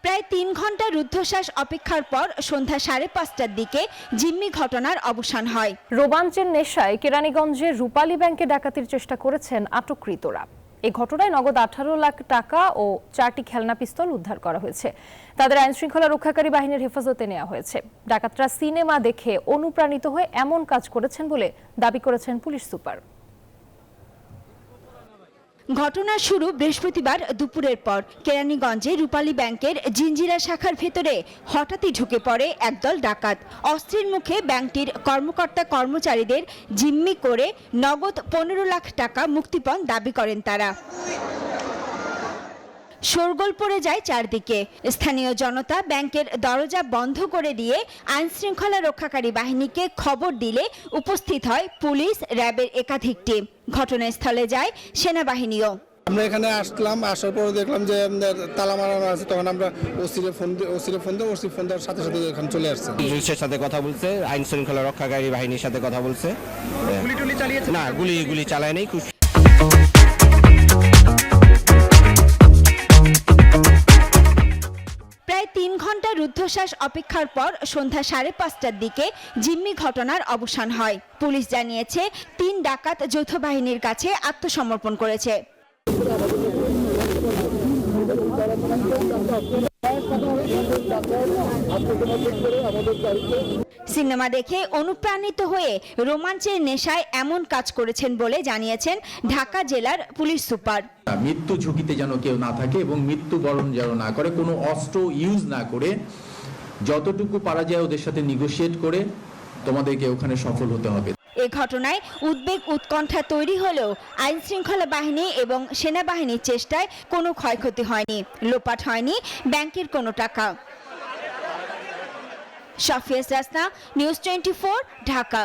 প্রায় ৩ ঘন্টা রুদ্ধশ্বাস অপেক্ষার পর সন্ধ্যা ৫:৩০টার দিকে জিম্মি ঘটনার অবসান হয়। রোমাঞ্চের নেশায় কেরানীগঞ্জের রূপালী ব্যাংকে ডাকাতির চেষ্টা করেছেন আটককৃতরা। এই ঘটনায় নগদ ১৮ লাখ টাকা ও ৪টি খেলনা পিস্তল উদ্ধার করা হয়েছে। তাদের আইনশৃঙ্খলা রক্ষাকারী বাহিনীর হেফাজতে নেওয়া হয়েছে। ডাকাতরা সিনেমা দেখে অনুপ্রাণিত হয়ে এমন কাজ করেছেন বলে দাবি করেছেন পুলিশ সুপার। ঘটনার শুরু বৃহস্পতিবার দুপুরের পর কেরানীগঞ্জে রূপালী ব্যাংকের জিঞ্জিরা শাখার ভেতরে হঠাৎই ঢুকে পড়ে একদল ডাকাত। অস্ত্রের মুখে ব্যাংকটির কর্মকর্তা কর্মচারীদের জিম্মি করে নগদ ১৫ লাখ টাকা মুক্তিপণ দাবি করেন তারা। শোরগোল পড়ে যায় চারদিকে। স্থানীয় জনতা ব্যাংকের দরজা বন্ধ করে দিয়ে আইন শৃঙ্খলা রক্ষাকারী বাহিনীকে খবর দিলে উপস্থিত হয় পুলিশ, র্যাবের একাধিক টিম। ঘটনাস্থলে যায় সেনাবাহিনীও। আমরা এখানে আসলাম, আসার পর দেখলাম যে তালা মারানো আছে। তখন আমরা ওসিরে ফোন দেওয়ার সাথে সাথে এখানে চলে আসছে। পুলিশের সাথে কথা বলছে, আইন শৃঙ্খলা রক্ষাকারী বাহিনীর সাথে কথা বলছে। গুলি চালিয়েছে না, গুলি চালায় নাই। প্রায় ৩ ঘন্টা রুদ্ধশ্বাস অপেক্ষার পর সন্ধ্যা ৫:৩০টার দিকে জিম্মি ঘটনার অবসান হয়। পুলিশ জানিয়েছে ৩ ডাকাত যৌথ বাহিনীর কাছে আত্মসমর্পণ করেছে। সিনেমা দেখে অনুপ্রাণিত হয়ে রোমাঞ্চের নেশায় এমন কাজ করেছেন বলে জানিয়েছেন ঢাকা জেলার পুলিশ সুপার। মৃত্যু ঝুঁকিতে যেন কেউ না থাকে এবং মৃত্যুবরণ যেন না করে, কোনো অস্ত্র ইউজ না করে যতটুকু পারা যায় ওদের সাথে নেগোশিয়েট করে তোমাদেরকে ওখানে সফল হতে হবে। এ ঘটনায় উদ্বেগ উৎকণ্ঠা তৈরি হলেও আইন শৃঙ্খলা বাহিনী এবং সেনাবাহিনীর চেষ্টায় কোনো ক্ষয়ক্ষতি হয়নি, লোপাট হয়নি ব্যাংকের কোনো টাকা। শাফিয়া রাসনা, নিউজ 24, ঢাকা।